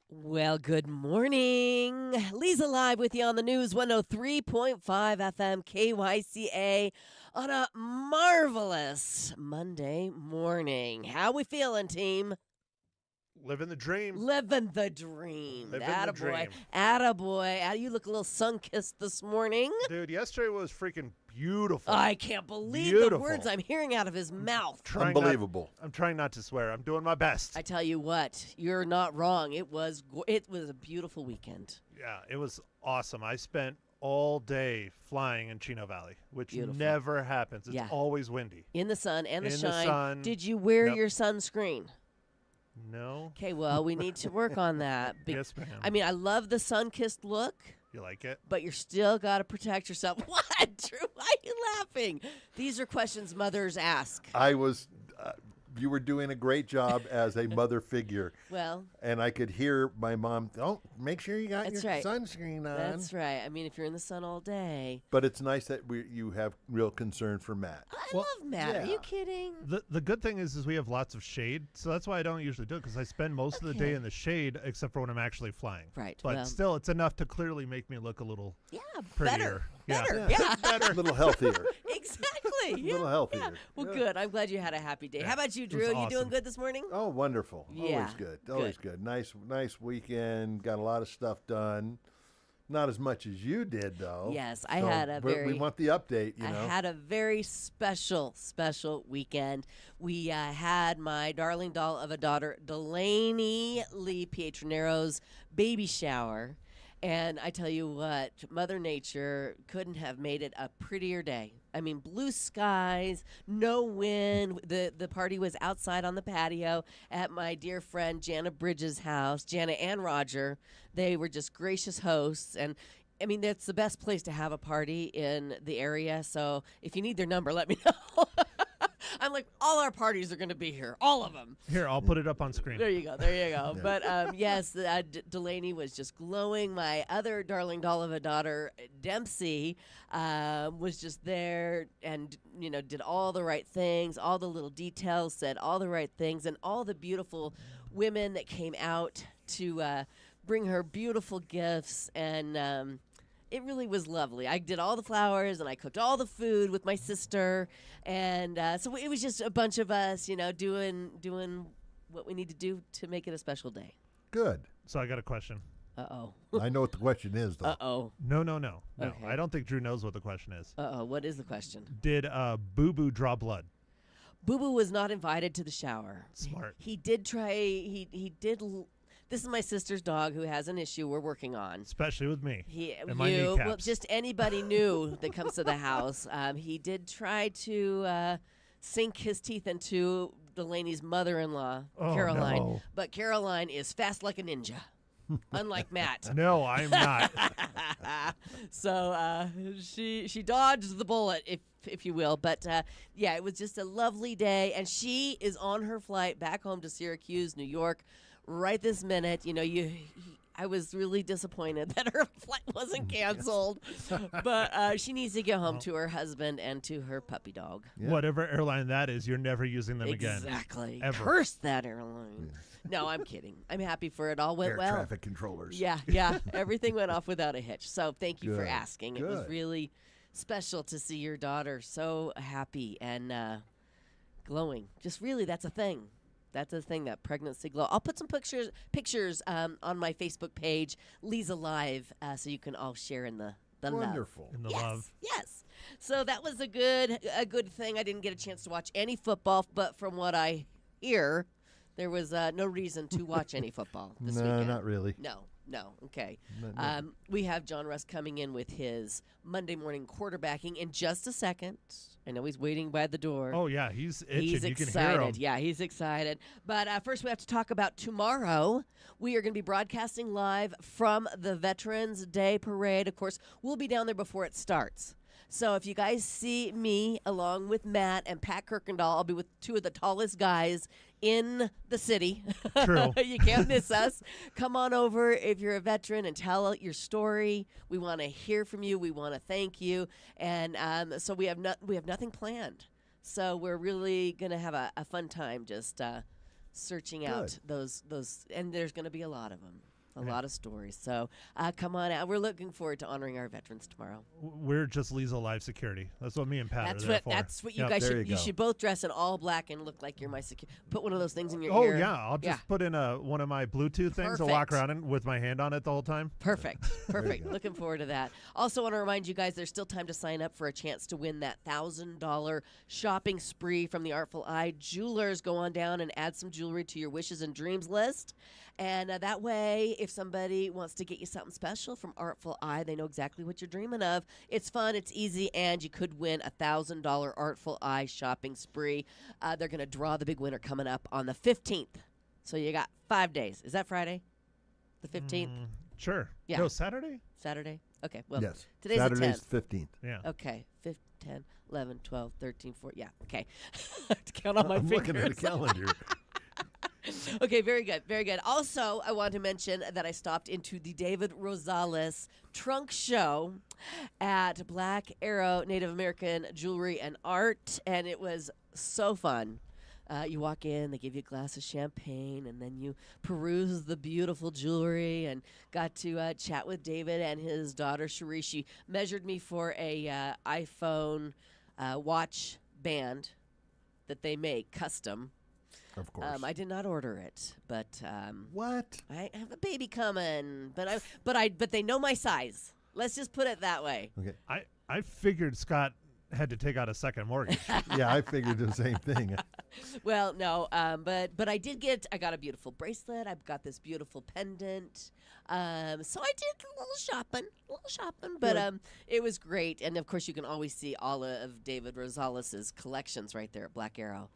Well, good morning. Leza live with you on the news 103.5 FM KYCA on a marvelous Monday morning. How we feeling, team? Living the dream. Living the dream. Living the dream. Attaboy. You look a little sun-kissed this morning. Dude, yesterday was freaking beautiful. I can't believe the words I'm hearing out of his mouth. Unbelievable. I'm trying not to swear. I'm doing my best. I tell you what, you're not wrong. It was a beautiful weekend. Yeah, it was awesome. I spent all day flying in Chino Valley, which Beautiful. never happens. It's Yeah. always windy. In the sun and the In the shine. sun. Did you wear Nope. your sunscreen? No. Okay, well, we need to work on that. Yes, ma'am. I mean, I love the sun-kissed look, You like it? but you're still got to protect yourself. What, Drew? Why are you laughing? These are questions mothers ask. You were doing a great job as a mother figure. Well, And I could hear my mom, make sure you got That's your right. sunscreen on. that's right. I mean, if you're in the sun all day. But it's nice that you have real concern for Matt. I Well, love Matt. Are yeah. you kidding? The good thing is we have lots of shade, so that's why I don't usually do it, because I spend most of the day in the shade, except for when I'm actually flying. Right, But well. still, it's enough to clearly make me look a little Yeah, prettier. better. Yeah. Yeah. A little healthier. Exactly. A little healthier. Yeah. Well, Yeah. good. I'm glad you had a happy day. Yeah. How about you, It Drew? was You doing awesome. good this morning? Oh, wonderful. Yeah, Always good. Always good. Nice weekend. Got a lot of stuff done. Not as much as you did, though. Yes, I So had a we very- want the update, you I know. had a very special weekend. We had my darling doll of a daughter, Delaney Lee Pietronero's baby shower. And I tell you what, Mother Nature couldn't have made it a prettier day. I mean, blue skies, no wind. The party was outside on the patio at my dear friend Jana Bridges' house. Jana and Roger, they were just gracious hosts. And I mean, that's the best place to have a party in the area. So if you need their number, let me know. I'm like, all our parties are going to be here, all of them. Here, I'll put it up on screen. There you go. There you go. But yes, Delaney was just glowing. My other darling doll of a daughter, Dempsey, was just there and, did all the right things, all the little details, said all the right things, and all the beautiful women that came out to bring her beautiful gifts. And it really was lovely. I did all the flowers and I cooked all the food with my sister. And so it was just a bunch of us, doing what we need to do to make it a special day. Good. So I got a question. Uh-oh. I know what the question is, though. Uh-oh. No. Okay. I don't think Drew knows what the question is. Uh-oh. What is the question? Did Boo Boo draw blood? Boo Boo was not invited to the shower. Smart. He did try, he did, this is my sister's dog who has an issue we're working on. Especially with me. And my well, kneecaps. just anybody new that comes to the house. He did try to sink his teeth into Delaney's mother-in-law, Oh, Caroline. no. But Caroline is fast like a ninja, unlike Matt. No, I'm not. So she dodged the bullet, if you will. But yeah, it was just a lovely day, and she is on her flight back home to Syracuse, New York, right this minute. I was really disappointed that her flight wasn't canceled, but she needs to get home to her husband and to her puppy dog. Yeah. Whatever airline that is, you're never using them again. Exactly. Ever. Curse that airline. No, I'm kidding. I'm happy for it all went Air well. traffic controllers. Yeah. Everything went off without a hitch. So thank you for Good. asking. It was Good. really special to see your daughter so happy and glowing. Just really, that's a thing. That's a thing, that pregnancy glow. I'll put some pictures on my Facebook page, Leza Live, so you can all share in the love. Wonderful. In the Yes, love. yes. So that was a good thing. I didn't get a chance to watch any football, but from what I hear, there was no reason to watch any football this No, weekend. not really. No. Okay. No. We have John Russ coming in with his Monday morning quarterbacking in just a second. I know he's waiting by the door. Oh, yeah, he's itching. He's you excited. can hear him. Yeah, he's excited. But first, we have to talk about tomorrow. We are going to be broadcasting live from the Veterans Day Parade. Of course, we'll be down there before it starts. So if you guys see me along with Matt and Pat Kirkendall, I'll be with two of the tallest guys in the city. True. You can't miss us. Come on over if you're a veteran and tell your story. We want to hear from you. We want to thank you. And so we have nothing planned. So we're really going to have a fun time just searching out those, and there's going to be a lot of them. A lot of stories. So come on out. We're looking forward to honoring our veterans tomorrow. We're just Leza Live Security. That's what me and Pat are there for. That's what you Yep. guys There should. you You go. should both dress in all black and look like you're my security. Put one of those things in your Oh ear. yeah, I'll just put in one of my Bluetooth things to walk around in with my hand on it the whole time. Perfect. Perfect. Looking forward to that. Also want to remind you guys there's still time to sign up for a chance to win that $1,000 shopping spree from the Artful Eye Jewelers. Go on down and add some jewelry to your wishes and dreams list. And that way, if somebody wants to get you something special from Artful Eye, they know exactly what you're dreaming of. It's fun, it's easy, and you could win a $1,000 Artful Eye shopping spree. They're going to draw the big winner coming up on the 15th. So you got 5 days. Is that Friday? The 15th? Sure. Yeah. No, Saturday? Saturday? Okay. Well, Yes. today's Saturday's the 10th. 15th. Yeah. Okay. 5, 10, 11, 12, 13, 14. Yeah. Okay. I have to count on my I'm fingers. looking at a calendar. Okay, very good, very good. Also, I want to mention that I stopped into the David Rosales trunk show at Black Arrow Native American Jewelry and Art, and it was so fun. You walk in, they give you a glass of champagne, and then you peruse the beautiful jewelry and got to chat with David and his daughter, Cherie. She measured me for a iPhone watch band that they make custom. Of course. I did not order it, but What? I have a baby coming. But they know my size. Let's just put it that way. Okay. I figured Scott had to take out a second mortgage. Yeah, I figured the same thing. Well, no, but I got a beautiful bracelet. I've got this beautiful pendant. So I did a little shopping, but it was great. And of course, you can always see all of David Rosales' collections right there at Black Arrow,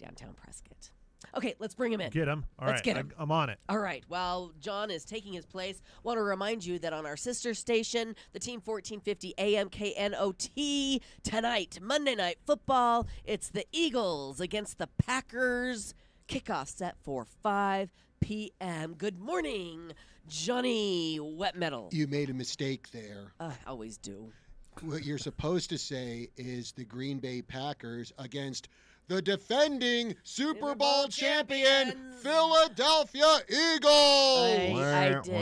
downtown Prescott. Okay, let's bring him in. Get him. All Let's right, get him. I'm on it. All right. While John is taking his place, want to remind you that on our sister station, the Team 1450 AM KNOT, tonight, Monday Night Football, it's the Eagles against the Packers. Kickoff set for 5 p.m. Good morning, Johnny Wet Metal. You made a mistake there. I always do. What you're supposed to say is the Green Bay Packers against the defending Super Bowl champion champions. Philadelphia Eagles. I did. wah,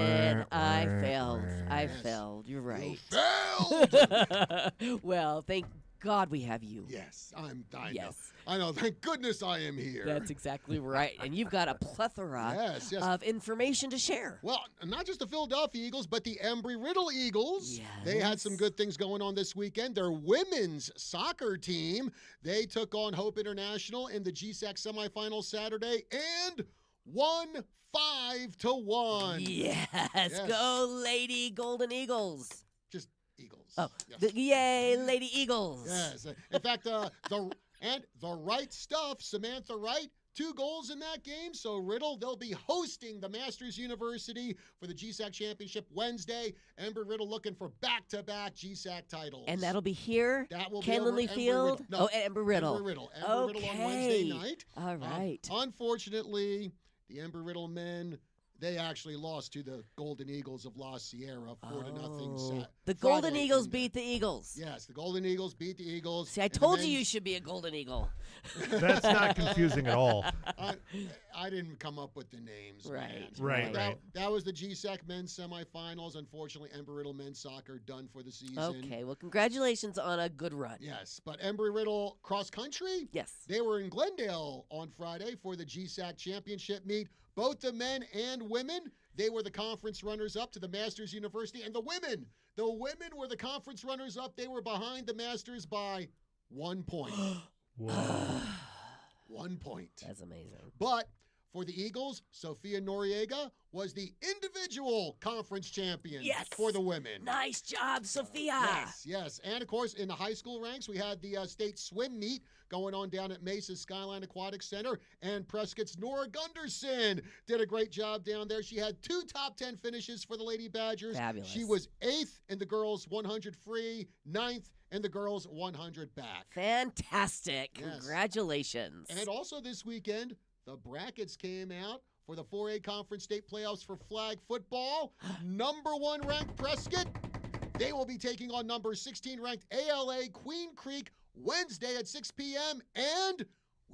I wah, failed. wah. I Yes. failed. You're right. Failed. Well, thank God we have you. Yes, I know. Yes. I know. Thank goodness I am here. That's exactly right. And you've got a plethora Yes, yes. of information to share. Well, not just the Philadelphia Eagles, but the Embry-Riddle Eagles. They had some Yes. good things going on this weekend. Their women's soccer team, they took on Hope International in the GSAC semifinals Saturday and won 5-1. Yes. Go, Lady Golden Eagles. Just Eagles. Oh, Yes. yay, Lady Eagles. Yes. In fact, the right stuff, Samantha Wright, 2 goals in that game. So Riddle, they'll be hosting the Masters University for the GSAC Championship Wednesday. Embry-Riddle looking for back-to-back GSAC titles. And that'll be here, That will be over Kenley at Field. Embry-Riddle. No, at Embry-Riddle. Embry-Riddle. Embry-Riddle on Wednesday Okay. night. All right. Unfortunately, the Embry-Riddle men, they actually lost to the Golden Eagles of La Sierra 4-0. The Golden Eagles beat the Eagles. Yes, the Golden Eagles beat the Eagles. See, I And the told you you men's- should be a Golden Eagle. That's not confusing at all. I didn't come up with the names. Right, man. right, That, right. that was the GSAC men's semifinals. Unfortunately, Embry-Riddle men's soccer done for the season. Okay, well, congratulations on a good run. Yes, but Embry-Riddle cross country, Yes. they were in Glendale on Friday for the GSAC championship meet. Both the men and women, they were the conference runners-up to the Masters University. And the women were the conference runners-up. They were behind the Masters by 1 point. Whoa. 1 point. That's amazing. But for the Eagles, Sophia Noriega was the individual conference champion Yes. for the women. Nice job, Sophia. Yes. And of course, in the high school ranks, we had the state swim meet going on down at Mesa's Skyline Aquatic Center. And Prescott's Nora Gunderson did a great job down there. She had 2 top 10 finishes for the Lady Badgers. Fabulous. She was 8th in the girls 100 free, 9th in the girls 100 back. Fantastic. Yes. Congratulations. And also this weekend, the brackets came out for the 4A Conference State Playoffs for flag football. Number 1 ranked Prescott. They will be taking on number 16 ranked ALA Queen Creek Wednesday at 6 p.m. And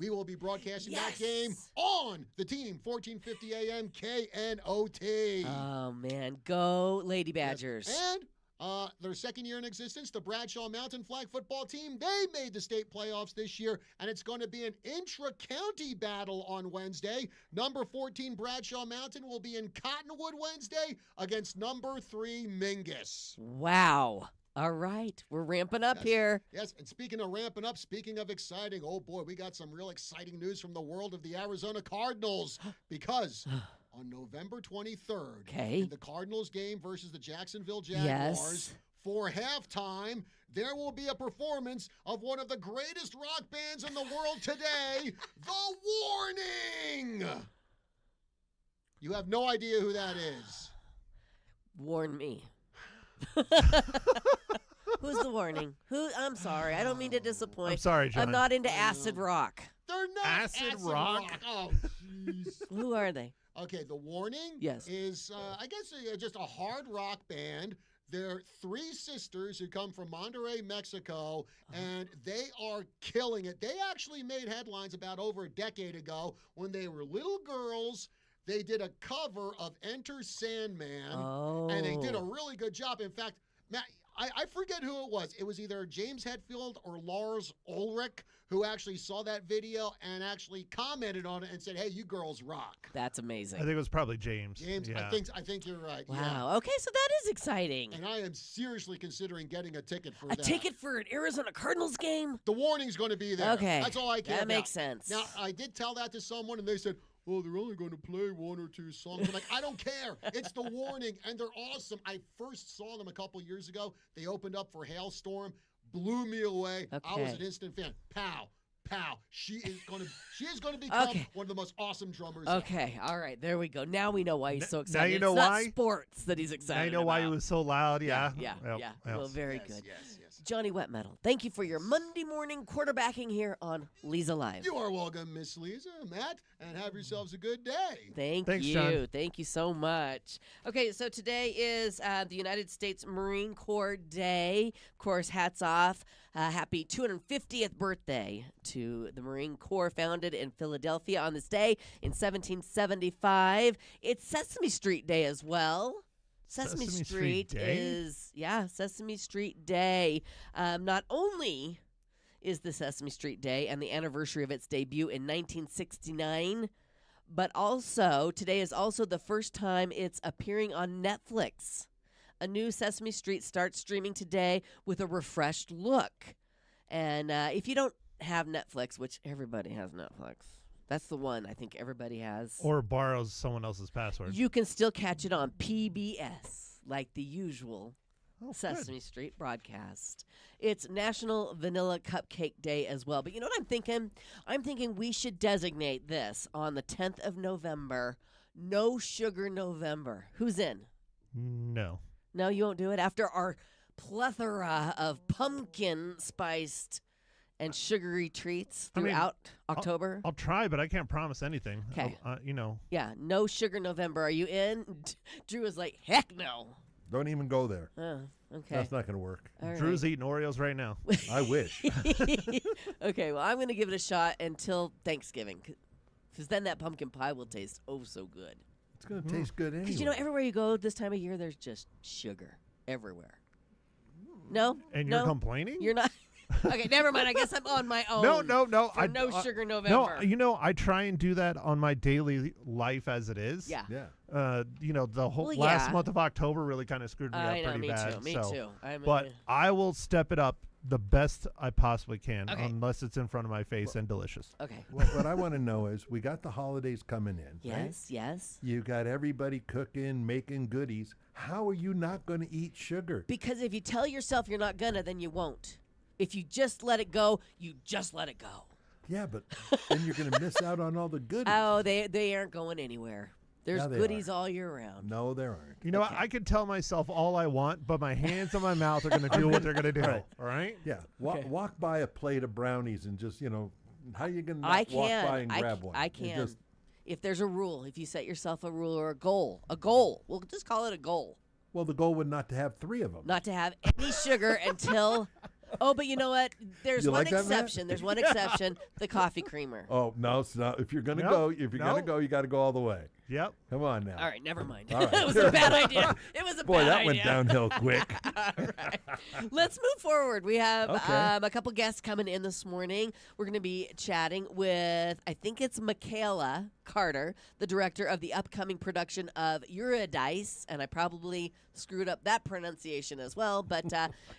We will be broadcasting that Yes. game on the team, 1450 AM KNOT. Oh, man. Go Lady Badgers. And their second year in existence, the Bradshaw Mountain Flag football team, they made the state playoffs this year, and it's going to be an intra-county battle on Wednesday. Number 14 Bradshaw Mountain will be in Cottonwood Wednesday against number 3 Mingus. Wow. All right. We're ramping up here. Yes, and speaking of ramping up, speaking of exciting, oh boy, we got some real exciting news from the world of the Arizona Cardinals because on November 23rd, Okay. in the Cardinals game versus the Jacksonville Jaguars, Yes. for halftime, there will be a performance of one of the greatest rock bands in the world today, The Warning. You have no idea who that is. Warn me. Who's the Warning? I'm sorry. I don't mean to disappoint. I'm sorry, John. I'm not into acid rock. They're not Acid rock? Oh, jeez. Who are they? Okay, The Warning Yes. is, I guess, just a hard rock band. They're 3 sisters who come from Monterrey, Mexico, and they are killing it. They actually made headlines about over a decade ago when they were little girls. They did a cover of Enter Sandman, and they did a really good job. In fact, Matt, I forget who it was. It was either James Hetfield or Lars Ulrich who actually saw that video and actually commented on it and said, "Hey, you girls rock." That's I amazing. think it was probably James. James, Yeah. I think you're right. Yeah. Wow. Okay, so that is exciting. And I am seriously considering getting a ticket for A that. ticket for an Arizona Cardinals game? The Warning's going to be there. Okay. That's all I care That about. makes sense. Now, I did tell that to someone, and they said, "Oh, they're only going to play 1 or 2 songs." I'm like, I don't care. It's The Warning, and they're awesome. I first saw them a couple years ago. They opened up for Hailstorm, blew me away. I was Okay. an instant fan. Pow, pow. She is going to become Okay. one of the most awesome drummers ever. Okay, all right, there we go. Now we know why he's so Now excited. you know it's not why? sports that he's excited Now you know why he about. was so loud. Yeah. Yeah, Yep. yeah. Yep. Well, very Yes, good. yes, yes. Johnny Wet Metal, thank you for your Monday morning quarterbacking here on Leza Live. You are welcome, Miss Leza, Matt, and have yourselves a good day. Thanks, you. John. Thank you so much. Okay, so today is the United States Marine Corps Day. Of course, hats off. Happy 250th birthday to the Marine Corps, founded in Philadelphia on this day in 1775. It's Sesame Street Day as well. Sesame Sesame Street Street Day? is, Sesame Street Day. Not only is the Sesame Street Day and the anniversary of its debut in 1969, but also today is also the first time it's appearing on Netflix. A new Sesame Street starts streaming today with a refreshed look. And if you don't have Netflix, which everybody has Netflix, that's the one I think everybody has. Or borrows someone else's password. You can still catch it on PBS, like the usual Oh, Sesame Street broadcast. It's National Vanilla Cupcake Day as well. But you know what I'm thinking? I'm thinking we should designate this on the 10th of November, No Sugar November. Who's in? No. No, you won't do it after our plethora of pumpkin spiced and sugary treats I mean, throughout October. I'll try, but I can't promise anything. 'Kay. You know. Yeah, No Sugar November. Are you in? Drew is like, heck no. Don't even go there. Oh, okay. That's not going to work. All Drew's right. eating Oreos right now. I wish. Okay, well, I'm going to give it a shot until Thanksgiving, because then that pumpkin pie will taste oh so good. It's going to taste good anyway. Because, you know, everywhere you go this time of year, there's just sugar everywhere. No? And you're no? complaining? You're not? Okay, never mind. I guess I'm on my own. No. For No Sugar November. No, you know, I try and do that on my daily life as it is. Yeah. Yeah. You know, the whole Well, last yeah. month of October really kind of screwed me I up know, pretty me bad. too. Me so. too. But I will step it up the best I possibly can, Okay. unless it's in front of my face and delicious. Okay. Well, what I want to know is we got the holidays coming in. Right? Yes, yes. You got everybody cooking, making goodies. How are you not going to eat sugar? Because if you tell yourself you're not gonna, then you won't. If you just let it go, you just let it go. Yeah, but then you're going to miss out on all the goodies. Oh, they aren't going anywhere. There's Yeah, they goodies are. all year round. No, there aren't. You know what? I can tell myself all I want, but my hands and my mouth are going to do what they're going to do. Right. All right? Yeah, Okay. walk by a plate of brownies and just, how you going to I walk can. by and grab one? I It can. just- If there's a rule, if you set yourself a rule or a goal, we'll just call it a goal. well, the goal would not to have 3 of them. Not to have any sugar until Oh, but you know what? There's You one like that, Matt? exception. There's one exception. The coffee creamer. Oh no, it's not. If you're gonna Nope. go, if you're gonna Nope. go, you got to go all the way. Yep. Come on now. All right, never mind. All right. It was a bad idea. It was a Boy, bad that idea. went downhill quick. All right. Let's move forward. We have Okay. a couple guests coming in this morning. We're going to be chatting with, I think it's Michaela Carter, the director of the upcoming production of Eurydice, and I probably screwed up that pronunciation as well, but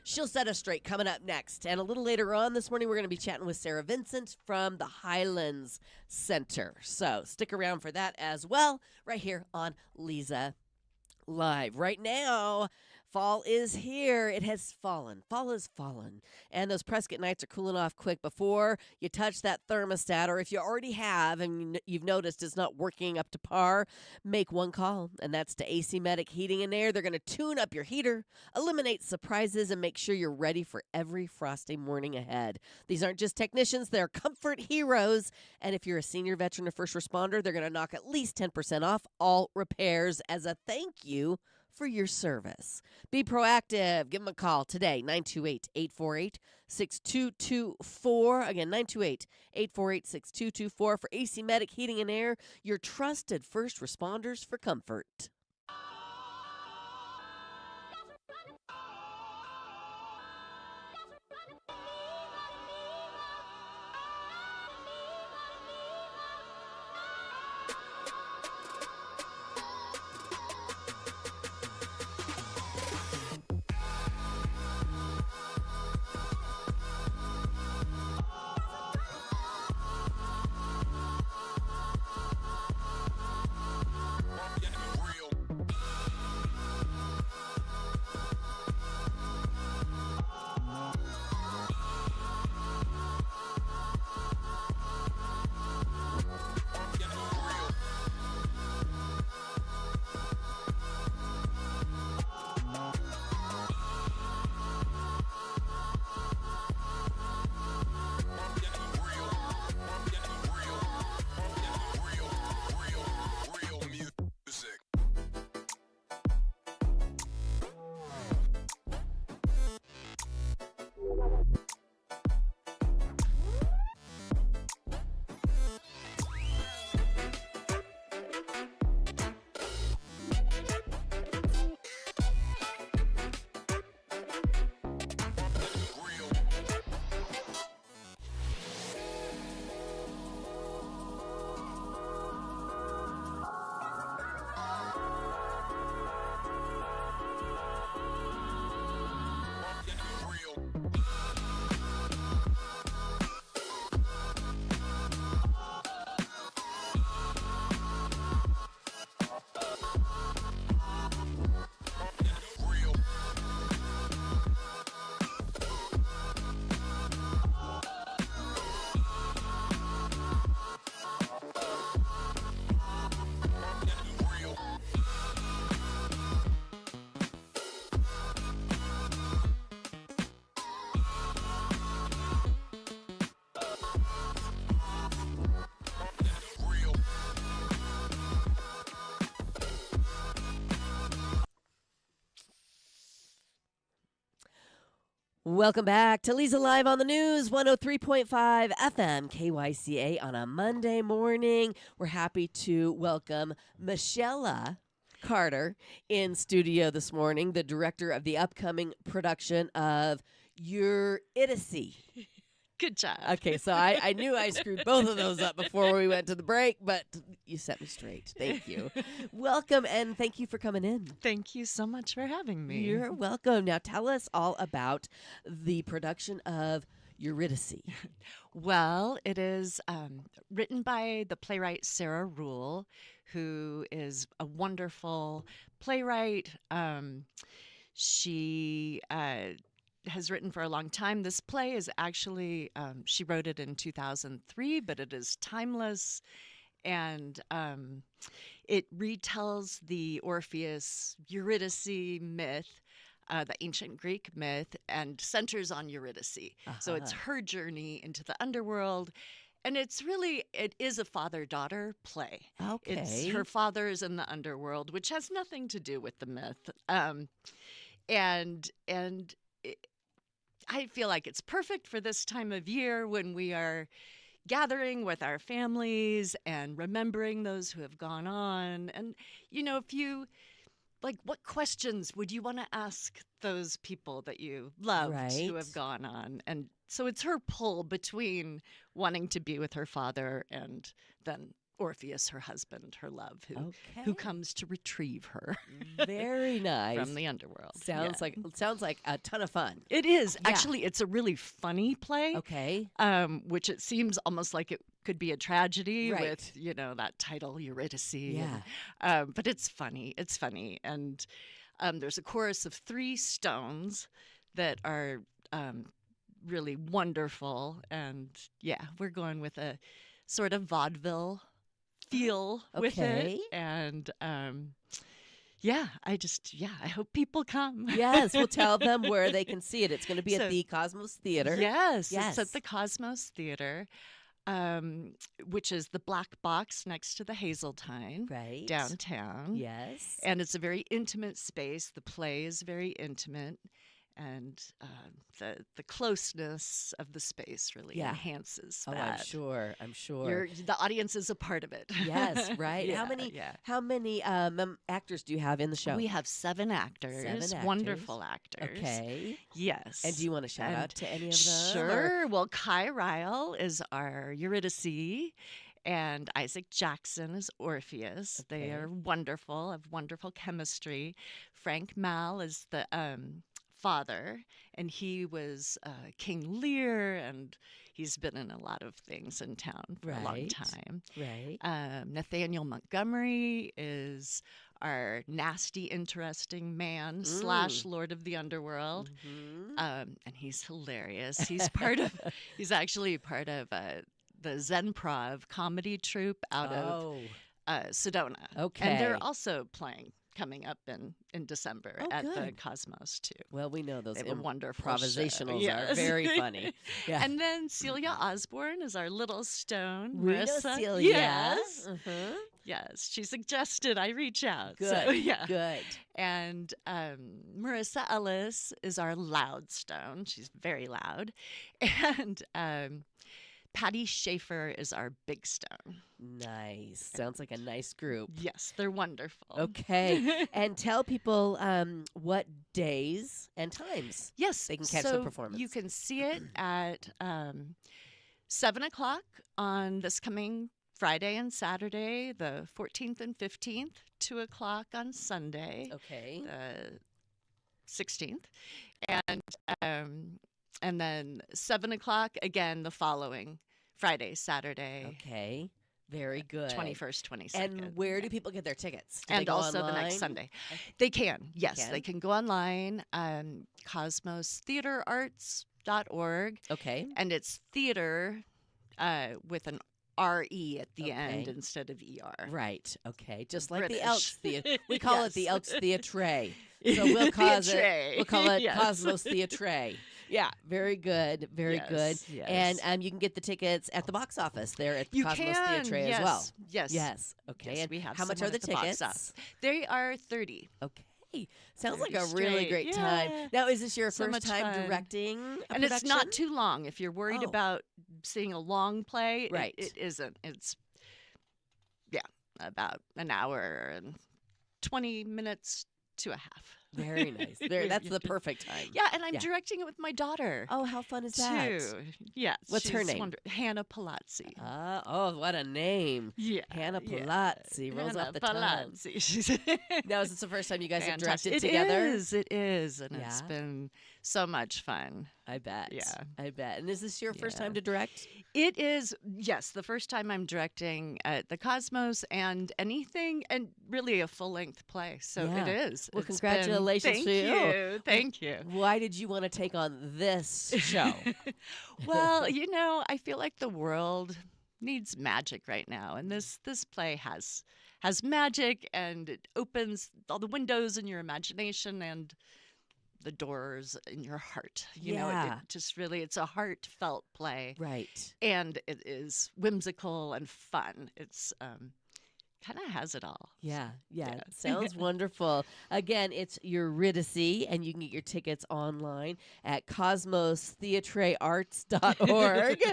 she'll set us straight coming up next. And a little later on this morning, we're going to be chatting with Sarah Vincent from the Highlands Center. So stick around for that as well, right here on Leza Live. Right now, fall is here. It has fallen. Fall has fallen. And those Prescott nights are cooling off quick before you touch that thermostat, or if you already have and you've noticed it's not working up to par, make one call, and that's to AC Medic Heating and Air. They're going to tune up your heater, eliminate surprises, and make sure you're ready for every frosty morning ahead. These aren't just technicians, they're comfort heroes. And if you're a senior veteran or first responder, they're going to knock at least 10% off all repairs as a thank you for your service. Be proactive. Give them a call today, 928-848-6224. Again, 928-848-6224 for AC Medic Heating and Air, your trusted first responders for comfort. Welcome back to Leza Live on the News, 103.5 FM KYCA on a Monday morning. We're happy to welcome Michaela Carter in studio this morning, the director of the upcoming production of Eurydice. Good job. Okay, so I knew I screwed both of those up before we went to the break, but you set me straight. Thank you. Welcome, and thank you for coming in. Thank you so much for having me. You're welcome. Now tell us all about the production of Eurydice. Well, it is written by the playwright Sarah Rule, who is a wonderful playwright. She has written for a long time. This play is actually, she wrote it in 2003, but it is timeless. And it retells the Orpheus Eurydice myth, the ancient Greek myth, and centers on Eurydice. So it's her journey into the underworld. And it is a father-daughter play. Okay. It's her father is in the underworld, which has nothing to do with the myth. I feel like it's perfect for this time of year when we are gathering with our families and remembering those who have gone on. And, if you like, what questions would you want to ask those people that you loved who have Right. gone on? And so it's her pull between wanting to be with her father and then Orpheus, her husband, her love, who Okay. comes to retrieve her Very nice. from the underworld. Sounds Yeah. like a ton of fun. It is. Yeah. Actually, it's a really funny play, Okay. which it seems almost like it could be a tragedy Right. with, that title, Eurydice. Yeah. But it's funny. It's funny. And there's a chorus of 3 stones that are really wonderful. And yeah, we're going with a sort of vaudeville feel with Okay. it. And I hope people come. Yes, we'll tell them where they can see it. It's going to be So- at the Cosmos Theater. Yes, Yes. it's at the Cosmos Theater, which is the black box next to the Hazeltine Right. downtown. Yes. And it's a very intimate space. The play is very intimate, and the closeness of the space really Yeah. enhances Oh, that. I'm sure. I'm sure. The audience is a part to it. Yes, right. Yeah, How many yeah. how many actors do you have in the show? We have 7 actors, 7 actors. wonderful actors. Okay. Yes. And do you want to shout And out to any of them? or- Sure. Well, Kai Ryle is our Eurydice, and Isaac Jackson is Orpheus. They Okay. are wonderful, have wonderful chemistry. Frank Mal is the father, and he was King Lear, and he's been in a lot of things in town for a long Right. time. Right. Nathaniel Montgomery is our nasty, interesting man / Lord of the Underworld. Mhm. And he's hilarious. He's actually part of the Zen Prov comedy troupe out of Sedona. Okay. And they're also playing coming up in December Oh, at the good. Cosmos too. Well, we know those They have a wonderful show. improvisationals are Yes. very funny. Yeah. And then Celia Osborne is our little stone. we know Marissa, Celia. Yes. Mhm. Yes. She suggested I reach out. Good. So, yeah. Good. And Marissa Ellis is our loud stone. She's very loud. And Patty Schaefer is our big stone. Nice. Sounds like a nice group. Yes, they're wonderful. Okay. And tell people what days and times. Yes, They can catch the so performance. You can see it at 7 o'clock on this coming Friday and Saturday, the 14th and 15th, 2 o'clock on Sunday, Okay. the 16th, and then 7 o'clock again the following Friday, Saturday, Okay. Very good. 21st, 22nd. And where do people get their tickets? Do they And go also the online? next Sunday. They can, yes. can? They can go online, cosmostheaterarts.org, Okay. and it's theater with an R-E at the end Okay. instead of ER. Right. Okay. Just like British. the Elks Theatre. We call it the Yes. Elks Theatre. So we'll call Theatre. We'll call it Yes. Cosmos Theatre. Yeah. Very good. Very good. Yes, yes. And you can get the tickets at the box office there at the You Cosmos can, Theatre yes, as well. Yes. Yes. Okay. Yes, and we have how much are someone the at the box tickets? office. They are 30. Okay. Sounds like 30 a really straight. great time. Yeah. Now, is this your So first much time fun. directing a And it's not production? too long. If you're worried Oh. about seeing a long play, Right. it isn't. It's, about an hour and 20 minutes to a half. Very nice. That's the perfect time. Yeah, and I'm Yeah. directing it with my daughter. Oh, how fun is that? too. Yes. What's her she's name? Hannah Palazzi. Oh, what a name. Yeah. Hannah yeah. Palazzi rolls Hannah off the tongue. Palazzi. She's Now, is this the first time you guys have fantastic. directed together? It is, and it's Yeah. been so much fun. I bet. Yeah. I bet. And is this your first Yeah. time to direct? It is, yes, the first time I'm directing at the Cosmos and anything, and really a full length play. So Yeah. it is. Well, It's been- congratulations thank to you. Thank you. Why did you want to take on this show? Well, I feel like the world needs magic right now, and this play has magic, and it opens all the windows in your imagination and the doors in your heart. You know, Yeah. it just really, it's a heartfelt play. Right. And it is whimsical and fun. It's kind of has it all. Yeah, Yeah. sounds wonderful. Again, it's Eurydice, and you can get your tickets online at cosmostheatrearts.org.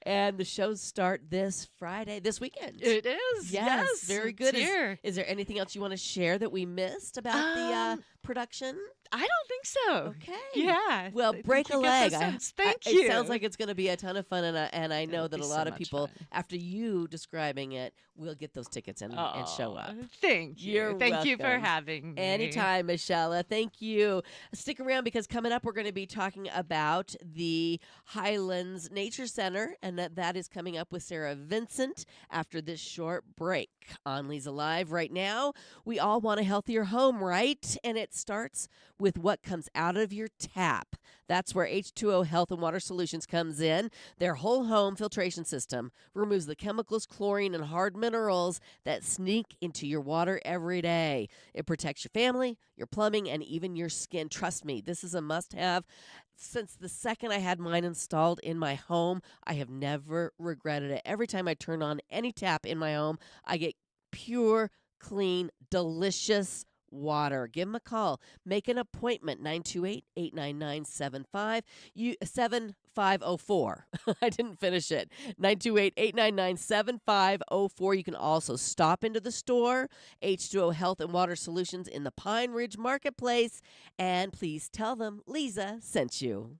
And the shows start this Friday, this weekend. It is. Yes, very it's good. Here. Is there anything else you want to share that we missed about the production? I don't think so. Okay. Yeah. Well, I think break a you got leg. the sense. Thank It you. sounds like it's going to be a ton of fun, and I know It'll that be a so lot of much people, fun. after you describing it, will get those tickets and show up. Thank you. You're Thank you for welcome. having me. Anytime, Michelle. Thank you. Stick around because coming up, we're going to be talking about the Highlands Nature Center, and that is coming up with Sarah Vincent after this short break on Leza Live. Right now, we all want a healthier home, right? And it starts with what comes out of your tap. That's where H2O Health and Water Solutions comes in. Their whole home filtration system removes the chemicals, chlorine, and hard minerals that sneak into your water every day. It protects your family, your plumbing, and even your skin. Trust me, this is a must-have. Since the second I had mine installed in my home, I have never regretted it. Every time I turn on any tap in my home, I get pure, clean, delicious water. Give them a call. Make an appointment, 928-899-7504. I didn't finish it. 928-899-7504. You can also stop into the store, H2O Health and Water Solutions in the Pine Ridge Marketplace, and please tell them Leza sent you.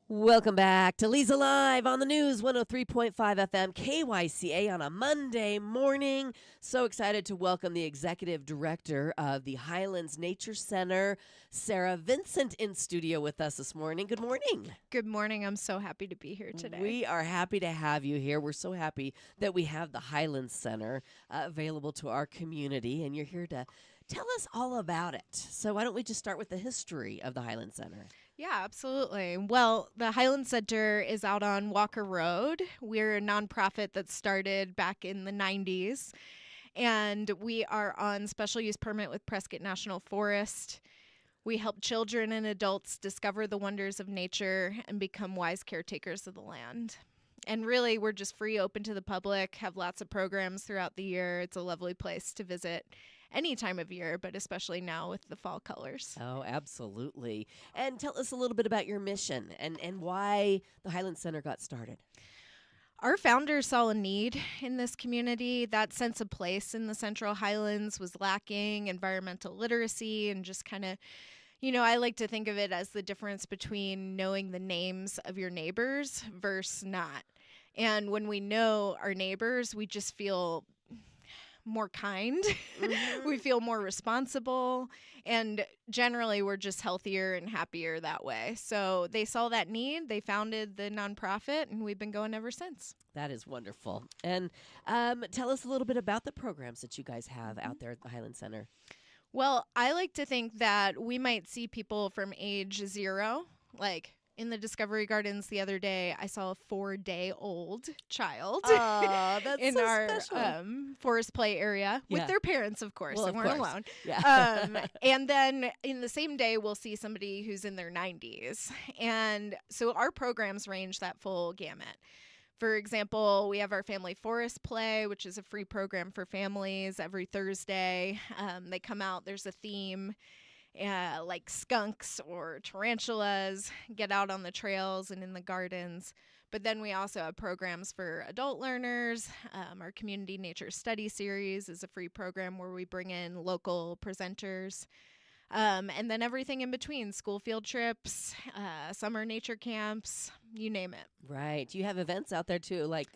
Welcome back to Leza Live on the news, 103.5 FM KYCA on a Monday morning. So excited to welcome the executive director of the Highlands Nature Center, Sarah Vincent, in studio with us this morning. Good morning. Good morning. I'm so happy to be here today. We are happy to have you here. We're so happy that we have the Highlands Center available to our community, and you're here to tell us all about it. So why don't we just start with the history of the Highlands Center? Yeah, absolutely. Well, the Highland Center is out on Walker Road. We're a nonprofit that started back in the 90s, and we are on special use permit with Prescott National Forest. We help children and adults discover the wonders of nature and become wise caretakers of the land. And really, we're just free, open to the public, have lots of programs throughout the year. It's a lovely place to visit any time of year, but especially now with the fall colors. Oh, absolutely. And tell us a little bit about your mission and why the Highland Center got started. Our founders saw a need in this community. That sense of place in the Central Highlands was lacking, environmental literacy, and just kind of, I like to think of it as the difference between knowing the names of your neighbors versus not. And when we know our neighbors, we just feel more kind. We feel more responsible, and generally we're just healthier and happier that way. So they saw that need, they founded the nonprofit, and we've been going ever since. That is wonderful. And tell us a little bit about the programs that you guys have out there at the Highland Center. Well, I like to think that we might see people from age 0, like in the Discovery Gardens the other day, I saw a 4-day-old child Oh, that's in so our special. forest play area with Yeah. their parents, of course. Well, They of weren't course. alone. Yeah. And then in the same day, we'll see somebody who's in their 90s. And so our programs range that full gamut. For example, we have our Family Forest Play, which is a free program for families every Thursday. They come out, there's a theme. Like skunks or tarantulas, get out on the trails and in the gardens. But then we also have programs for adult learners. Our Community Nature Study Series is a free program where we bring in local presenters. And then everything in between, school field trips, summer nature camps, you name it. Right. You have events out there too, like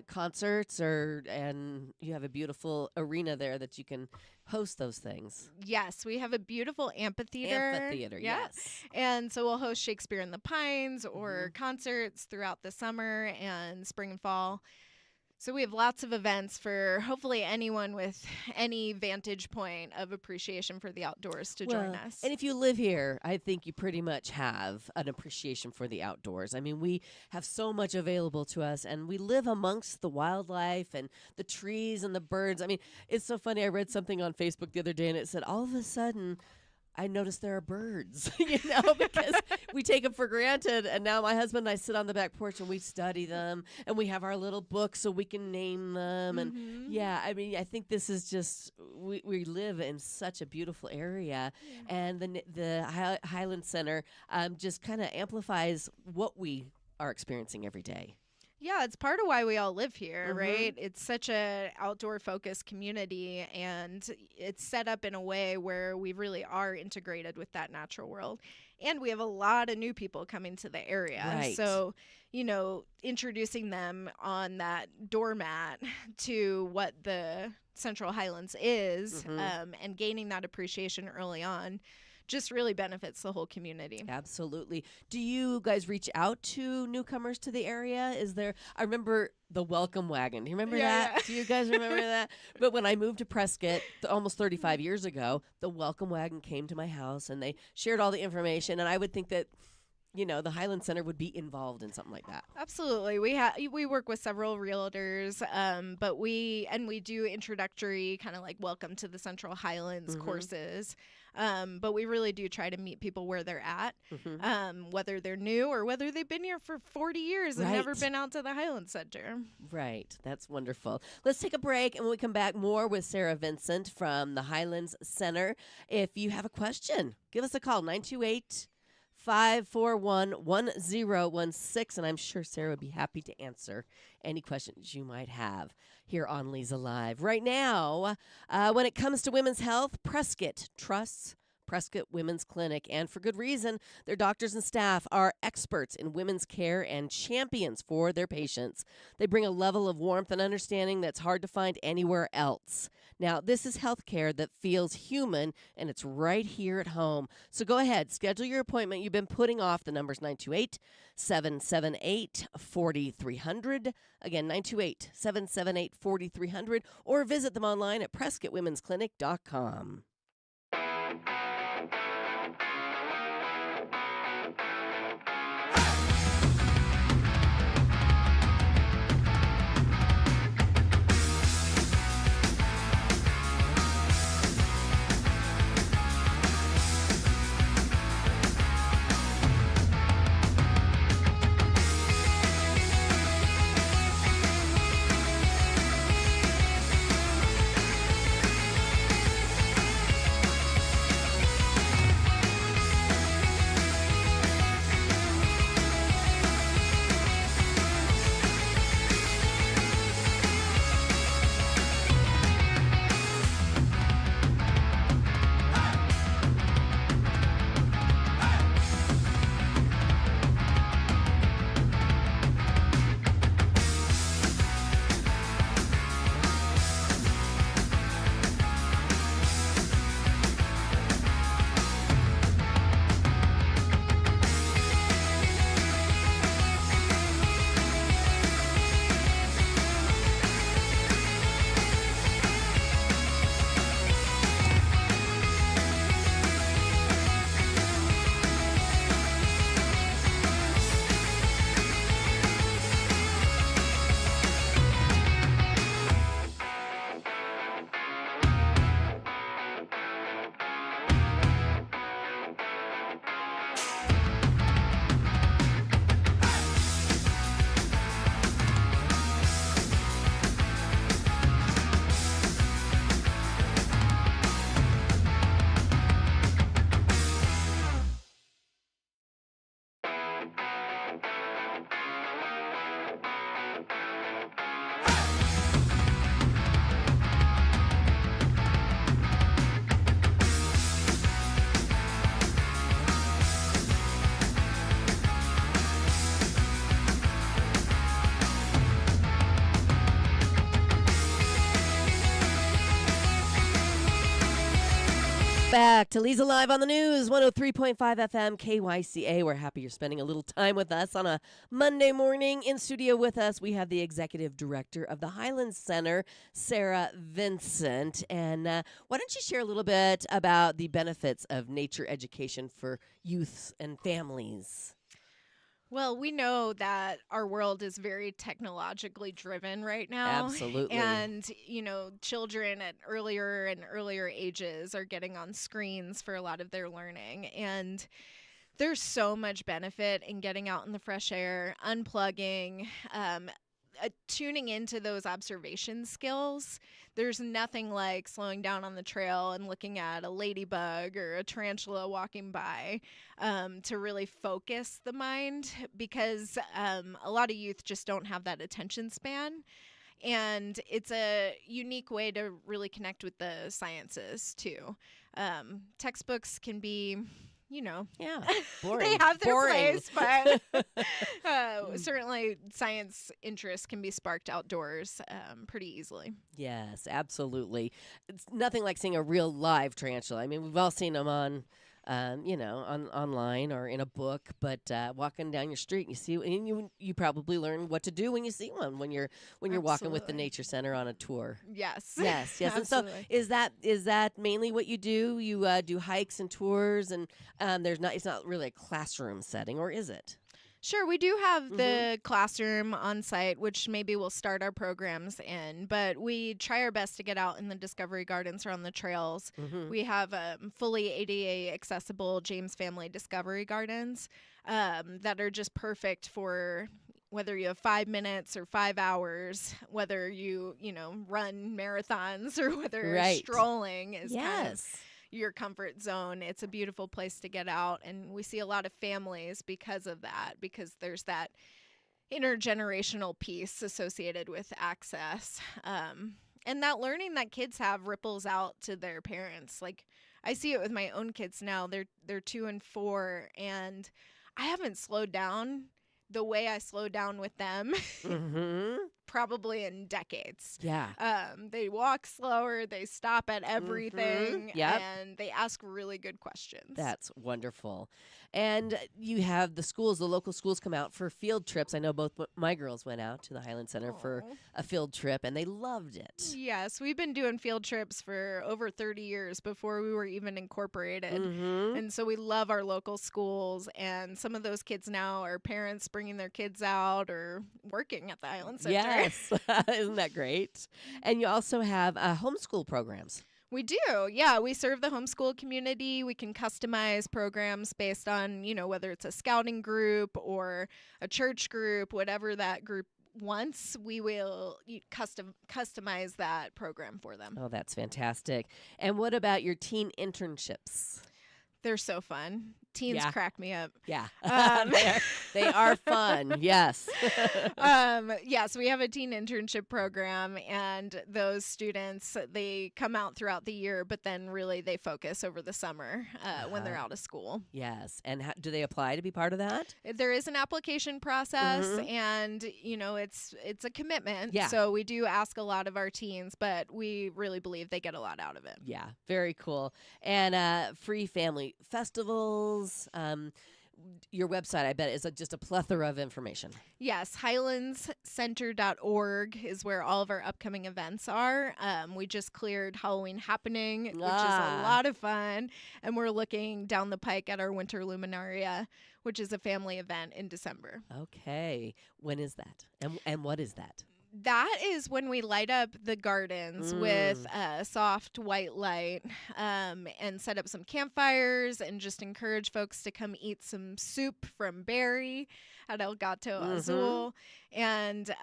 concerts, and you have a beautiful arena there that you can host those things. Yes, we have a beautiful amphitheater. Amphitheater, Yeah. yes. And so we'll host Shakespeare in the Pines or concerts throughout the summer and spring and fall. So we have lots of events for hopefully anyone with any vantage point of appreciation for the outdoors to join us. And if you live here, I think you pretty much have an appreciation for the outdoors. I mean, we have so much available to us, and we live amongst the wildlife and the trees and the birds. I mean, it's so funny. I read something on Facebook the other day, and it said, all of a sudden, I noticed there are birds, because we take them for granted. And now my husband and I sit on the back porch and we study them, and we have our little books so we can name them. And yeah, I mean, I think this is just, we live in such a beautiful area, and the Highland Center just kind of amplifies what we are experiencing every day. Yeah, it's part of why we all live here, right? It's such a outdoor focused community, and it's set up in a way where we really are integrated with that natural world. And we have a lot of new people coming to the area. Right. So, introducing them on that doormat to what the Central Highlands is, and gaining that appreciation early on just really benefits the whole community. Absolutely. Do you guys reach out to newcomers to the area? I remember the welcome wagon. Do you remember that? Do you guys remember that? But when I moved to Prescott almost 35 years ago, the welcome wagon came to my house and they shared all the information. And I would think that, the Highland Center would be involved in something like that. Absolutely. We work with several realtors, but we do introductory kind of like welcome to the Central Highlands courses. But we really do try to meet people where they're at, whether they're new or whether they've been here for 40 years and never been out to the Highland Center. Right. That's wonderful. Let's take a break, and when we come back, more with Sarah Vincent from the Highlands Center. If you have a question, give us a call, 928-541-1016, and I'm sure Sarah would be happy to answer any questions you might have here on Leza Live. Right now, when it comes to women's health, Prescott trusts Prescott Women's Clinic, and for good reason. Their doctors and staff are experts in women's care and champions for their patients. They bring a level of warmth and understanding that's hard to find anywhere else. Now, this is healthcare that feels human, and it's right here at home. So go ahead, schedule your appointment. You've been putting off. The number's 928-778-4300. Again, 928-778-4300, or visit them online at PrescottWomen'sClinic.com. back to Leza Live on the News, 103.5 FM KYCA. We're happy you're spending a little time with us on a Monday morning. In studio with us, we have the executive director of the Highlands Center, Sarah Vincent. And why don't you share a little bit about the benefits of nature education for youths and families? Well, we know that our world is very technologically driven right now. Absolutely. And, children at earlier and earlier ages are getting on screens for a lot of their learning. And there's so much benefit in getting out in the fresh air, unplugging, tuning into those observation skills. There's nothing like slowing down on the trail and looking at a ladybug or a tarantula walking by to really focus the mind, because a lot of youth just don't have that attention span. And it's a unique way to really connect with the sciences, too. Textbooks can be... Yeah, boring. they have their Boring. place, but certainly science interest can be sparked outdoors pretty easily. Yes, absolutely. It's nothing like seeing a real live tarantula. I mean, we've all seen them on, online or in a book. But walking down your street, and you see, and you probably learn what to do when you see one when you're walking with the Absolutely. Nature Center on a tour. Yes. Yes, yes. And so, Absolutely. is that mainly what you do? You do hikes and tours, and it's not really a classroom setting, or is it? Sure, we do have the classroom on site, which maybe we'll start our programs in, but we try our best to get out in the Discovery Gardens or on the trails. We have fully ADA accessible James Family Discovery Gardens that are just perfect for whether you have 5 minutes or 5 hours, whether you run marathons or whether Right. strolling is kind of Yes. your comfort zone. It's a beautiful place to get out, and we see a lot of families because of that, because there's that intergenerational piece associated with access. And that learning that kids have ripples out to their parents. Like, I see it with my own kids now. They're 2 and 4, and I haven't slowed down the way I slowed down with them Mm-hmm. probably in decades. Yeah. They walk slower, they stop at everything, Yep. and they ask really good questions. That's wonderful. And you have the local schools come out for field trips. I know both my girls went out to the Highland Center for Aw. a field trip, and they loved it. Yes, we've been doing field trips for over 30 years before we were even incorporated. Mm-hmm. And so we love our local schools, and some of those kids now are parents bringing their kids out or working at the Highland Center. Yes. Isn't that great? And you also have homeschool programs. We do. Yeah, we serve the homeschool community. We can customize programs based on, whether it's a scouting group or a church group, whatever that group wants, we will customize that program for them. Oh, that's fantastic. And what about your teen internships? They're so fun. Teens Yeah. crack me up. Yeah. Um, they are fun. Yes. Yes, we have a teen internship program, and those students, they come out throughout the year, but then really they focus over the summer when they're out of school. Yes. And do they apply to be part of that? There is an application process, and it's a commitment. Yeah. So we do ask a lot of our teens, but we really believe they get a lot out of it. Yeah. Very cool. And free family festivals. Your website, I bet, is just a plethora of information. Yes, highlandscenter.org is where all of our upcoming events are. We just cleared Halloween Happening, which is a lot of fun, and we're looking down the pike at our Winter Luminaria, which is a family event in December. Okay. When is that? And what is that? That is when we light up the gardens with soft white light and set up some campfires and just encourage folks to come eat some soup from Barry at El Gato Azul. And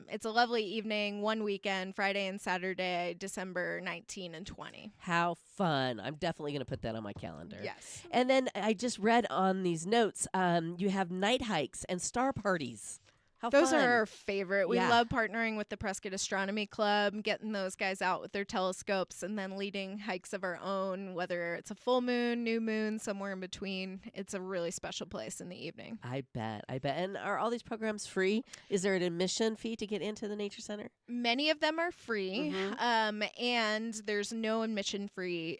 it's a lovely evening, one weekend, Friday and Saturday, December 19 and 20. How fun. I'm definitely going to put that on my calendar. Yes. And then I just read on these notes, you have night hikes and star parties. How Those fun. are our favorite. We Yeah. love partnering with the Prescott Astronomy Club, getting those guys out with their telescopes and then leading hikes of our own, whether it's a full moon, new moon, somewhere in between. It's a really special place in the evening. I bet. And are all these programs free? Is there an admission fee to get into the Nature Center? Many of them are free, Mhm. and there's no admission fee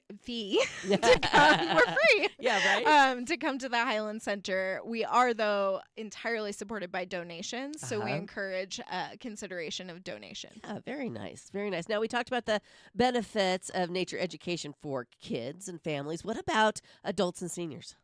Yeah. to come. We're free. Yeah, right? To come to the Highland Center. We are, though, entirely supported by donations, so we Uh-huh. encourage consideration of donation. Yeah, very nice. Very nice. Now, we talked about the benefits of nature education for kids and families. What about adults and seniors?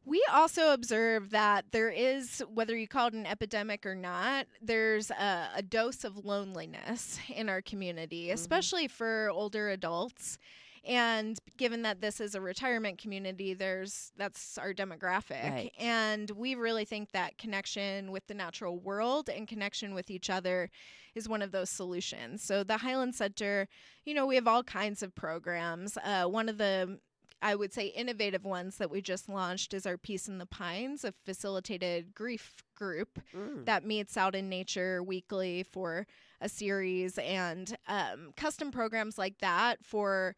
We also observe that there is, whether you call it an epidemic or not, there's a dose of loneliness in our community, especially for older adults. And given that this is a retirement community, that's our demographic. Right. And we really think that connection with the natural world and connection with each other is one of those solutions. So the Highland Center, we have all kinds of programs. One of the, I would say, innovative ones that we just launched is our Peace in the Pines, a facilitated grief group that meets out in nature weekly for a series, and custom programs like that for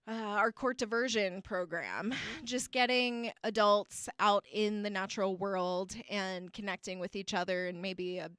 our court diversion program, just getting adults out in the natural world and connecting with each other and maybe a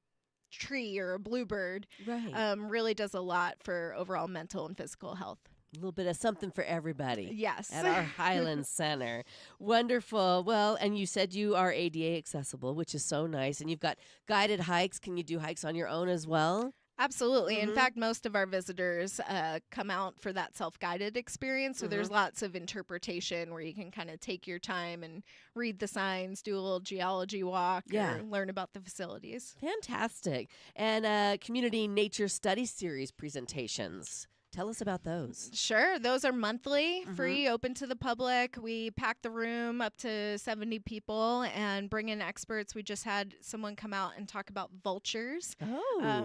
tree or a bluebird Right. really does a lot for overall mental and physical health. A little bit of something for everybody. Yes. At our Highland Center. Wonderful. Well, and you said you are ADA accessible, which is so nice. And you've got guided hikes. Can you do hikes on your own as well? Absolutely. In fact, most of our visitors come out for that self-guided experience. So there's lots of interpretation where you can kind of take your time and read the signs, do a little geology walk, or learn about the facilities. Fantastic. And community nature study series presentations. Tell us about those. Sure. Those are monthly, free, open to the public. We pack the room up to 70 people and bring in experts. We just had someone come out and talk about vultures,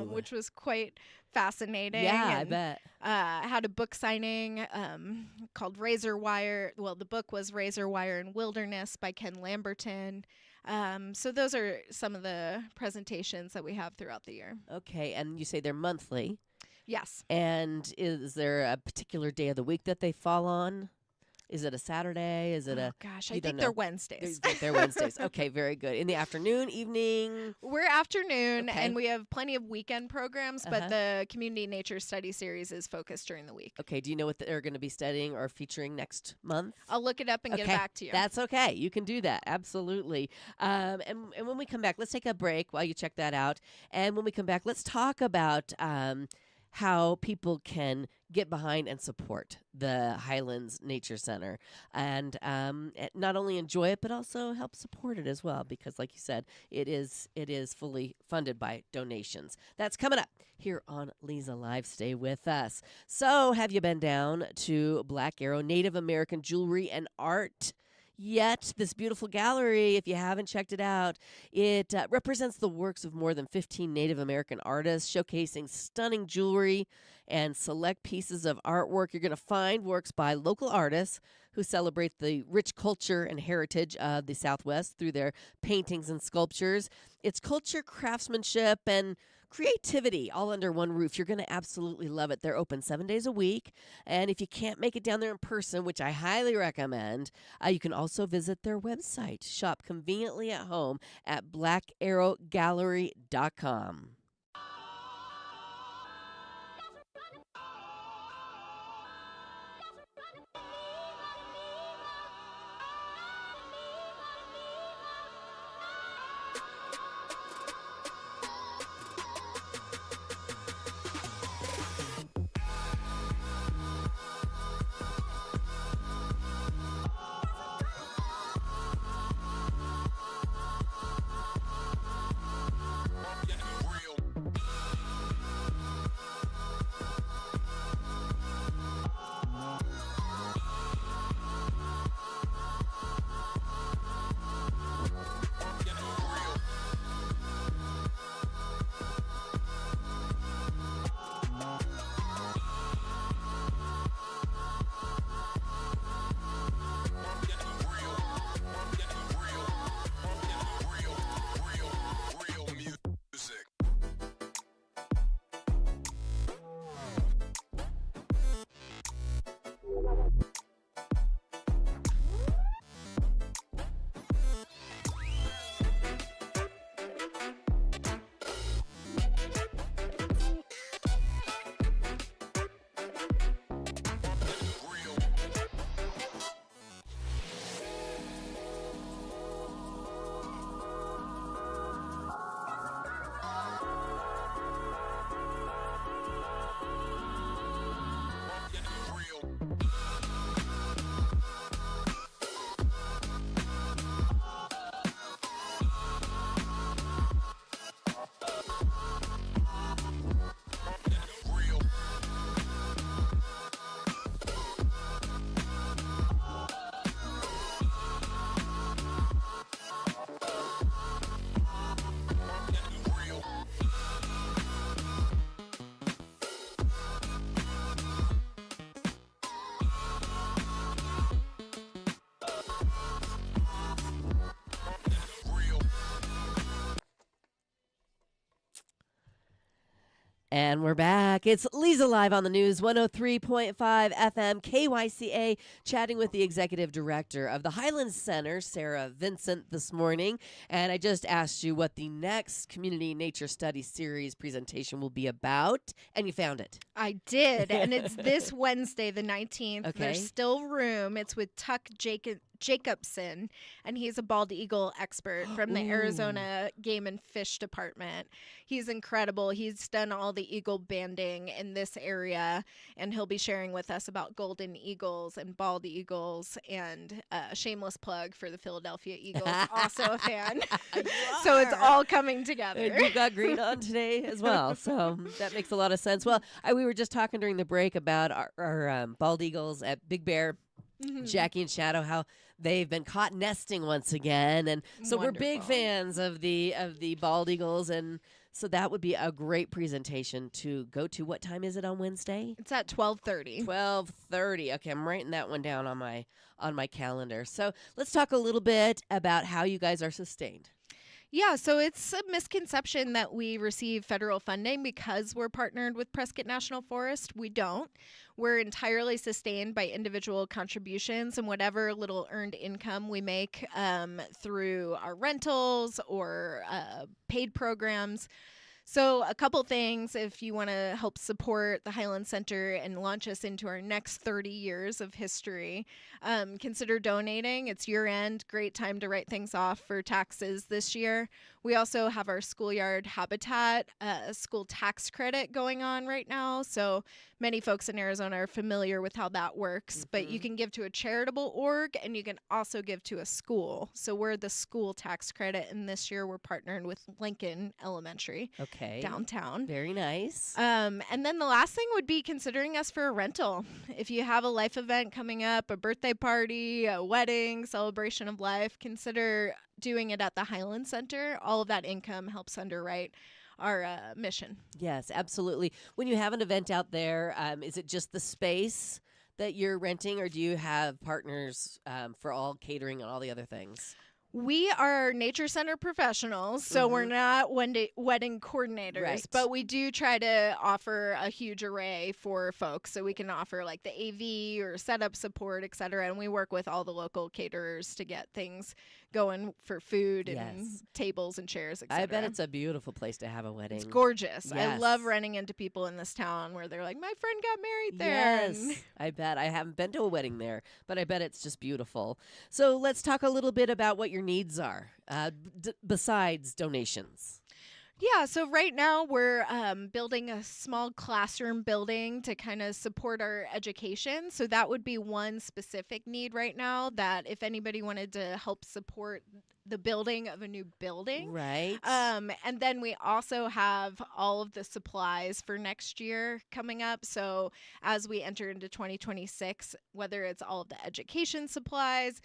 which was quite fascinating. Yeah, I and, bet. Had a book signing called Razor Wire. Well, the book was Razor Wire in Wilderness by Ken Lamberton. So those are some of the presentations that we have throughout the year. Okay, and you say they're monthly. Yes. And is there a particular day of the week that they fall on? Is it a Saturday? Is it Oh, a... gosh, you I don't think know. they're Wednesdays. They're Wednesdays. Okay, very good. In the afternoon, evening? We're afternoon, Okay. and we have plenty of weekend programs, but the Community Nature Study Series is focused during the week. Okay, do you know what they're going to be studying or featuring next month? I'll look it up and get Okay, back to you. That's okay. You can do that. Absolutely. And when we come back, let's take a break while you check that out. And when we come back, let's talk about how people can get behind and support the Highlands Nature Center and not only enjoy it, but also help support it as well. Because like you said, it is fully funded by donations. That's coming up here on Leza Live. Stay with us. So have you been down to Black Arrow Native American Jewelry and Art yet? This beautiful gallery, if you haven't checked it out, it represents the works of more than 15 Native American artists, showcasing stunning jewelry and select pieces of artwork. You're going to find works by local artists who celebrate the rich culture and heritage of the Southwest through their paintings and sculptures. It's culture, craftsmanship, and creativity all under one roof. You're going to absolutely love it. They're open 7 days a week. And if you can't make it down there in person, which I highly recommend, you can also visit their website. Shop conveniently at home at blackarrowgallery.com. Real And we're back. It's Leza Live on the News, 103.5 FM KYCA, chatting with the executive director of the Highlands Center, Sarah Vincent, this morning. And I just asked you what the next Community Nature Studies Series presentation will be about, and you found it. I did, and it's this Wednesday, the 19th. Okay. There's still room. It's with Tuck Jacobson, and he's a bald eagle expert from the Arizona Game and Fish Department. He's incredible. He's done all the eagle banding in this area, and he'll be sharing with us about golden eagles and bald eagles, and a shameless plug for the Philadelphia Eagles, also a fan. So it's all coming together. And you got green on today as well, so that makes a lot of sense. Well, we were just talking during the break about our bald eagles at Big Bear. Jackie and Shadow, how they've been caught nesting once again, and so we're big Wonderful. fans of the bald eagles, and so that would be a great presentation to go to. What time is it on Wednesday? It's at 12:30. 12:30. Okay, I'm writing that one down on my calendar. So let's talk a little bit about how you guys are sustained. Yeah, so it's a misconception that we receive federal funding because we're partnered with Prescott National Forest. We don't. We're entirely sustained by individual contributions and whatever little earned income we make through our rentals or paid programs. So a couple things if you want to help support the Highland Center and launch us into our next 30 years of history, consider donating. It's year end, great time to write things off for taxes this year. We also have our schoolyard habitat school tax credit going on right now. So many folks in Arizona are familiar with how that works, but you can give to a charitable org and you can also give to a school. So we're the school tax credit, and this year we're partnered with Lincoln Elementary. Okay. Downtown. Very nice. And then the last thing would be considering us for a rental. If you have a life event coming up, a birthday party, a wedding, celebration of life, consider doing it at the Highland Center. All of that income helps underwrite our mission. Yes, absolutely. When you have an event out there, is it just the space that you're renting, or do you have partners for all catering and all the other things? We are nature center professionals, so we're not wedding coordinators, Right. but we do try to offer a huge array for folks. So we can offer like the AV or setup support, et cetera, and we work with all the local caterers to get things going for food and Yes. tables and chairs, et cetera. I bet it's a beautiful place to have a wedding. It's gorgeous. I Yes. love running into people in this town where they're like, my friend got married there. Yes, And I bet. I haven't been to a wedding there, but I bet it's just beautiful. So let's talk a little bit about what your needs are besides donations. yeah, so right now we're building a small classroom building to kind of support our education. So that would be one specific need right now, that if anybody wanted to help support the building of a new building. Right. And then we also have all of the supplies for next year coming up. So as we enter into 2026, whether it's all of the education supplies,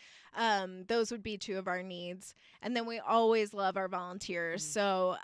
those would be two of our needs. And then we always love our volunteers. So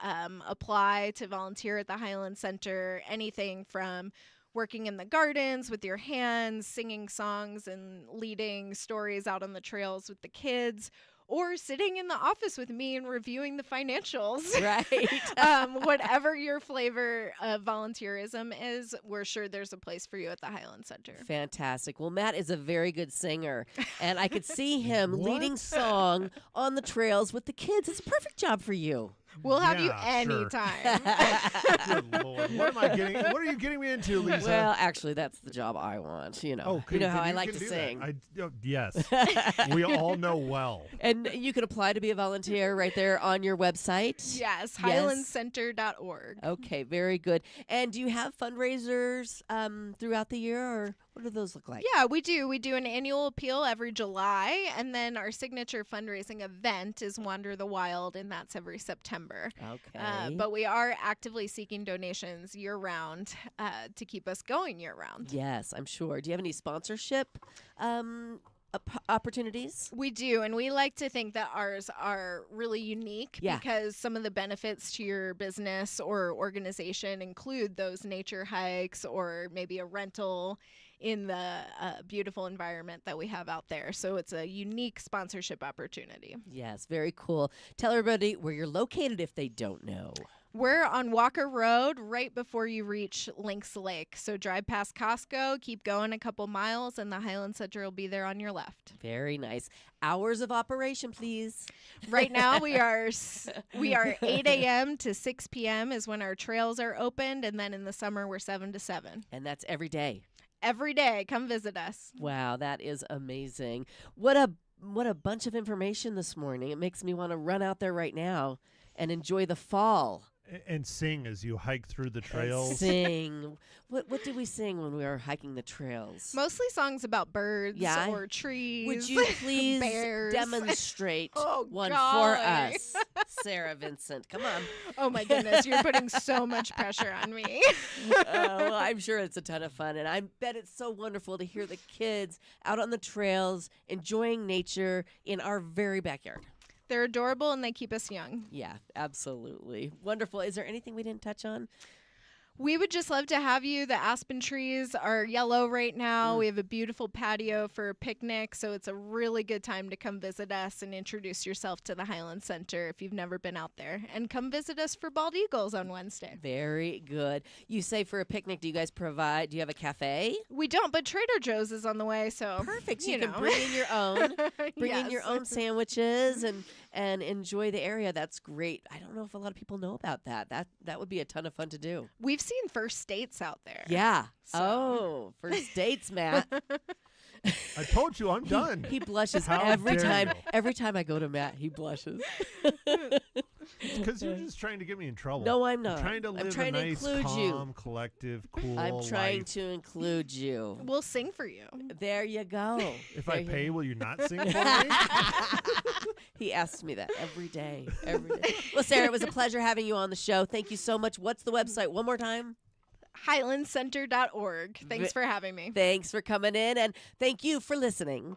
apply to volunteer at the Highland Center, anything from working in the gardens with your hands, singing songs and leading stories out on the trails with the kids, or sitting in the office with me and reviewing the financials. Right. Whatever your flavor of volunteerism is, we're sure there's a place for you at the Highland Center. Fantastic. Well, Matt is a very good singer, and I could see him What? leading song on the trails with the kids. It's a perfect job for you. We'll have you Yeah, sure. anytime. Good Lord. What am I getting? What are you getting me into, Lisa? Well, actually, that's the job I want. You know, oh, you can- know how can I you- like can to do that? sing. Yes. We all know well. And you can apply to be a volunteer right there on your website. Yes, Yes. highlandcenter.org. Okay, very good. And do you have fundraisers throughout the year, or what do those look like? Yeah, we do. We do an annual appeal every July, and then our signature fundraising event is Wander the Wild, and that's every September. Okay. But we are actively seeking donations year-round to keep us going year-round. Yes, I'm sure. Do you have any sponsorship opportunities? We do, and we like to think that ours are really unique Yeah. because some of the benefits to your business or organization include those nature hikes or maybe a rental in the beautiful environment that we have out there. So it's a unique sponsorship opportunity. Yes, very cool. Tell everybody where you're located if they don't know. We're on Walker Road right before you reach Lynx Lake. So drive past Costco, keep going a couple miles, and the Highland Center will be there on your left. Very nice. Hours of operation, please. Right now we are 8 a.m. to 6 p.m. is when our trails are opened, and then in the summer we're 7 to 7. And that's every day. Every day, come visit us. Wow, that is amazing. What a bunch of information this morning. It makes me want to run out there right now and enjoy the fall. And sing as you hike through the And trails. sing. What did we sing when we were hiking the trails? Mostly songs about birds Yeah. or trees. Would you please bears. demonstrate Oh, one for golly. us, Sarah Vincent? Come on. Oh my goodness, you're putting so much pressure on me. Well, I'm sure it's a ton of fun, and I bet it's so wonderful to hear the kids out on the trails enjoying nature in our very backyard. They're adorable and they keep us young. Yeah, absolutely. Wonderful. Is there anything we didn't touch on? We would just love to have you. The aspen trees are yellow right now. We have a beautiful patio for a picnic, so it's a really good time to come visit us and introduce yourself to the Highland Center if you've never been out there. And come visit us for Bald Eagles on Wednesday. Very good. You say for a picnic, do you guys provide, do you have a cafe? We don't, but Trader Joe's is on the way, so Perfect. So you you can know. bring in your own. Bring in Yes. your own sandwiches and enjoy the area. That's great. I don't know if a lot of people know about that. That would be a ton of fun to do. We've seen first dates out there. Yeah. So- Oh, first dates, Matt. I told you I'm done. He blushes How every dare time. you. Every time I go to Matt, he blushes. Because you're just trying to get me in trouble. No, I'm not. I'm trying to I'm live trying a to nice, include you. calm, collective, cool I'm trying life. to include you. We'll sing for you. There you go. If There I you pay, go. will you not sing for me? He asks me that every day. Every day. Well, Sarah, it was a pleasure having you on the show. Thank you so much. What's the website? One more time. HighlandCenter.org. Thanks for having me. Thanks for coming in, and thank you for listening.